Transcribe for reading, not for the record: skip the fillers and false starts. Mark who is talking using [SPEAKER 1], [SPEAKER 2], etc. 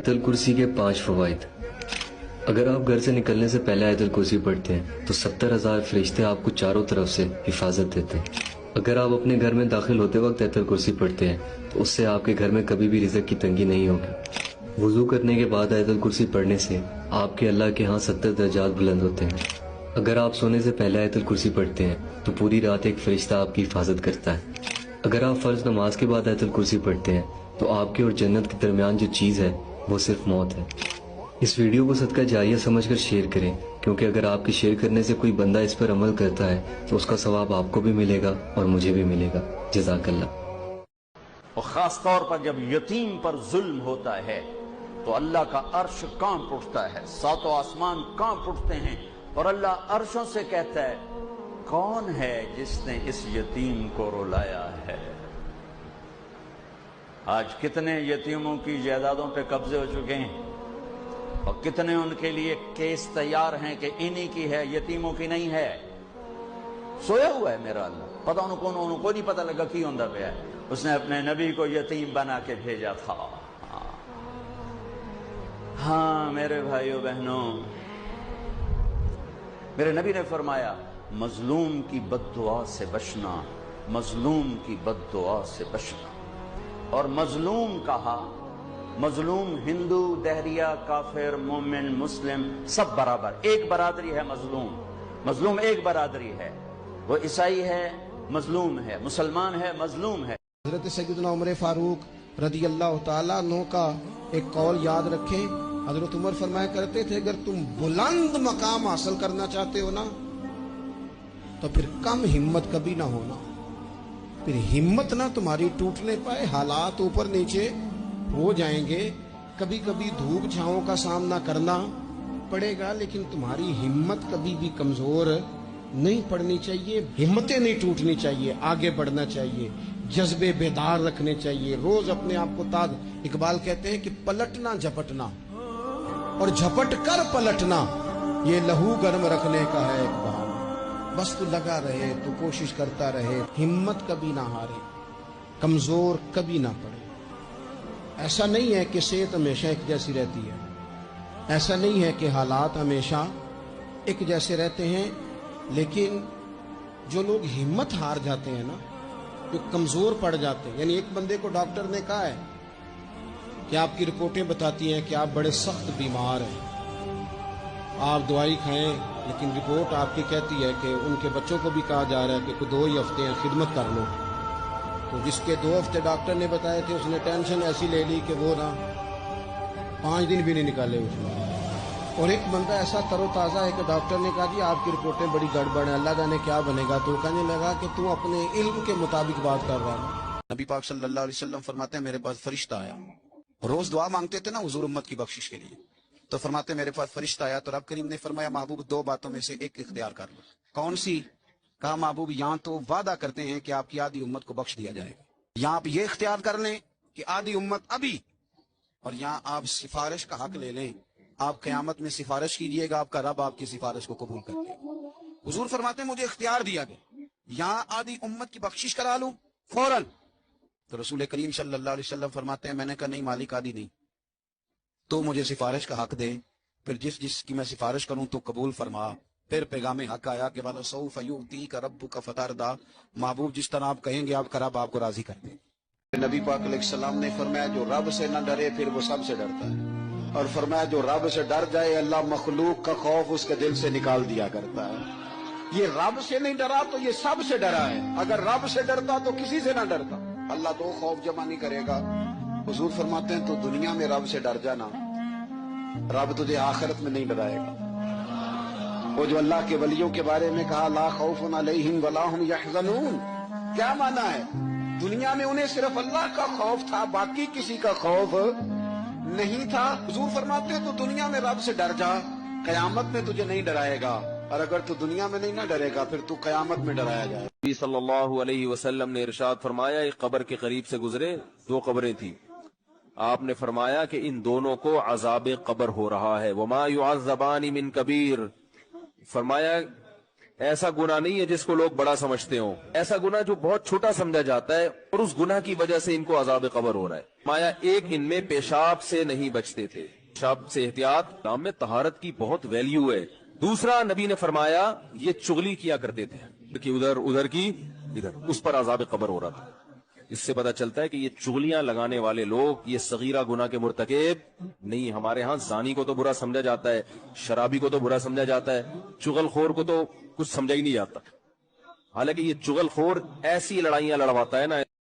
[SPEAKER 1] آیت الکرسی کے 5 فوائد۔ اگر آپ گھر سے نکلنے سے پہلے آیت الکرسی پڑھتے ہیں تو 70,000 فرشتے آپ کو چاروں طرف سے حفاظت دیتے ہیں۔ اگر آپ اپنے گھر میں داخل ہوتے وقت آیت الکرسی پڑھتے ہیں تو اس سے آپ کے گھر میں کبھی بھی رزق کی تنگی نہیں ہوگی۔ وضو کرنے کے بعد آیت الکرسی پڑھنے سے آپ کے اللہ کے ہاں 70 درجات بلند ہوتے ہیں۔ اگر آپ سونے سے پہلے آیت الکرسی پڑھتے ہیں تو پوری رات ایک فرشتہ آپ کی حفاظت کرتا ہے۔ اگر آپ فرض نماز کے بعد آیت الکرسی پڑھتے ہیں تو آپ کے اور جنت کے درمیان جو چیز ہے وہ صرف موت ہے۔ اس ویڈیو کو صدقہ جاریہ سمجھ کر شیئر کریں، کیونکہ اگر آپ کے شیئر کرنے سے کوئی بندہ اس پر عمل کرتا ہے تو اس کا ثواب آپ کو بھی ملے گا اور مجھے بھی ملے گا۔ جزاک اللہ۔
[SPEAKER 2] اور خاص طور پر جب یتیم پر ظلم ہوتا ہے تو اللہ کا عرش کانپ اٹھتا ہے، 7 آسمان کانپ اٹھتے ہیں، اور اللہ عرشوں سے کہتا ہے کون ہے جس نے اس یتیم کو رلایا ہے؟ آج کتنے یتیموں کی جائیدادوں پہ قبضے ہو چکے ہیں، اور کتنے ان کے لیے کیس تیار ہیں کہ انہی کی ہے، یتیموں کی نہیں ہے۔ سویا ہوا ہے میرا اللہ، پتہ انہوں کو نہیں پتہ لگا کی ہوندہ پہ ہے۔ اس نے اپنے نبی کو یتیم بنا کے بھیجا تھا۔ ہاں میرے بھائیو بہنوں، میرے نبی نے فرمایا مظلوم کی بد دعا سے بچنا، مظلوم کی بد دعا سے بچنا۔ اور مظلوم کہا، مظلوم ہندو، دہریہ، کافر، مومن، مسلم سب برابر، ایک برادری ہے مظلوم۔ مظلوم ایک برادری ہے، وہ عیسائی ہے مظلوم ہے، مسلمان ہے مظلوم ہے۔
[SPEAKER 3] حضرت سیدنا عمر فاروق رضی اللہ تعالیٰ عنہ کا ایک قول یاد رکھیں۔ حضرت عمر فرمایا کرتے تھے اگر تم بلند مقام حاصل کرنا چاہتے ہو نا تو پھر کم ہمت کبھی نہ ہونا، پھر ہمت نہ تمہاری ٹوٹنے پائے، حالات اوپر نیچے ہو جائیں گے، کبھی کبھی دھوپ چھاؤں کا سامنا کرنا پڑے گا، لیکن تمہاری ہمت کبھی بھی کمزور نہیں پڑنی چاہیے، ہمتیں نہیں ٹوٹنی چاہیے، آگے بڑھنا چاہیے، جذبے بیدار رکھنے چاہیے، روز اپنے آپ کو تازہ۔ اقبال کہتے ہیں کہ پلٹنا جھپٹنا اور جھپٹ کر پلٹنا یہ لہو گرم رکھنے کا ہے ایک بہانہ۔ بس تو لگا رہے، تو کوشش کرتا رہے، ہمت کبھی نہ ہارے، کمزور کبھی نہ پڑے۔ ایسا نہیں ہے کہ صحت ہمیشہ ایک جیسی رہتی ہے، ایسا نہیں ہے کہ حالات ہمیشہ ایک جیسے رہتے ہیں، لیکن جو لوگ ہمت ہار جاتے ہیں نا، جو کمزور پڑ جاتے ہیں، یعنی ایک بندے کو ڈاکٹر نے کہا ہے کہ آپ کی رپورٹیں بتاتی ہیں کہ آپ بڑے سخت بیمار ہیں، آپ دوائی کھائیں، لیکن رپورٹ آپ کی کہتی ہے کہ ان کے بچوں کو بھی کہا جا رہا ہے کہ کوئی 2 ہی ہفتے ہیں خدمت کر لو۔ تو جس کے 2 ہفتے ڈاکٹر نے بتائے تھے اس نے ٹینشن ایسی لے لی کہ وہ نا 5 دن بھی نہیں نکالے اس نے۔ اور ایک بندہ ایسا تر و تازہ ہے کہ ڈاکٹر نے کہا جی آپ کی رپورٹیں بڑی گڑبڑ ہیں، اللہ جانے کیا بنے گا، تو کہنے لگا کہ تو اپنے علم کے مطابق بات کر رہا ہے۔ نبی پاک صلی اللہ علیہ وسلم فرماتے ہیں میرے پاس فرشتہ آیا، روز دعا مانگتے تھے نا حضور امت کی بخشش کے لیے، تو فرماتے میرے پاس فرشتہ آیا تو رب کریم نے فرمایا محبوب 2 باتوں میں سے ایک اختیار کر لو۔ کون سی؟ کہا محبوب یہاں تو وعدہ کرتے ہیں کہ آپ کی آدھی امت کو بخش دیا جائے گا، یہاں آپ یہ اختیار کر لیں کہ آدھی امت ابھی، اور یہاں آپ سفارش کا حق لے لیں، آپ قیامت میں سفارش کیجئے گا، آپ کا رب آپ کی سفارش کو قبول کر لے گا۔ حضور فرماتے ہیں مجھے اختیار دیا گیا یہاں آدھی امت کی بخشش کرا لوں فوراً، تو رسول کریم صلی اللہ علیہ وسلم فرماتے ہیں میں نے کہا نہیں مالک آدھی نہیں، تو مجھے سفارش کا حق دے، پھر جس کی میں سفارش کروں تو قبول فرما۔ پھر پیغام حق آیا کہ وَلَسَوْفَ يُعْطِيكَ رَبُّكَ فَتَرْضَىٰ، محبوب جس طرح آپ کہیں گے آپ کا رب آپ کو راضی کر دے۔ نبی پاک علیہ السلام نے فرمایا جو رب سے نہ ڈرے پھر وہ سب سے ڈرتا ہے، اور فرمایا جو رب سے ڈر جائے اللہ مخلوق کا خوف اس کے دل سے نکال دیا کرتا ہے۔ یہ رب سے نہیں ڈرا تو یہ سب سے ڈرا ہے، اگر رب سے ڈرتا تو کسی سے نہ ڈرتا۔ اللہ 2 خوف جمع نہیں کرے گا۔ حضور فرماتے ہیں تو دنیا میں رب سے ڈر جانا، رب تجھے آخرت میں نہیں ڈرائے گا۔ وہ جو اللہ کے ولیوں کے بارے میں کہا لا خوف علیہم ولا ہم یحزنون، کیا معنی ہے؟ دنیا میں انہیں صرف اللہ کا خوف تھا، باقی کسی کا خوف نہیں تھا۔ حضور فرماتے ہیں تو دنیا میں رب سے ڈر جا، قیامت میں تجھے نہیں ڈرائے گا، اور اگر تو دنیا میں نہیں نہ ڈرے گا پھر تو قیامت میں ڈرایا جائے۔
[SPEAKER 4] نبی صلی اللہ علیہ وسلم نے ارشاد فرمایا ایک قبر کے قریب سے گزرے، 2 قبریں تھیں، آپ نے فرمایا کہ ان دونوں کو عذاب قبر ہو رہا ہے، وما يعذبان من کبیر، فرمایا ایسا گناہ نہیں ہے جس کو لوگ بڑا سمجھتے ہوں، ایسا گناہ جو بہت چھوٹا سمجھا جاتا ہے اور اس گناہ کی وجہ سے ان کو عذاب قبر ہو رہا ہے۔ فرمایا ایک ان میں پیشاب سے نہیں بچتے تھے، پیشاب سے احتیاط، اسلام میں طہارت کی بہت ویلیو ہے۔ دوسرا نبی نے فرمایا یہ چغلی کیا کرتے تھے کہ ادھر کی ادھر، اس پر عذاب قبر ہو رہا تھا۔ اس سے پتہ چلتا ہے کہ یہ چغلیاں لگانے والے لوگ یہ صغیرہ گناہ کے مرتکب نہیں۔ ہمارے ہاں زانی کو تو برا سمجھا جاتا ہے، شرابی کو تو برا سمجھا جاتا ہے، چغل خور کو تو کچھ سمجھا ہی نہیں جاتا، حالانکہ یہ چغل خور ایسی لڑائیاں لڑواتا ہے نا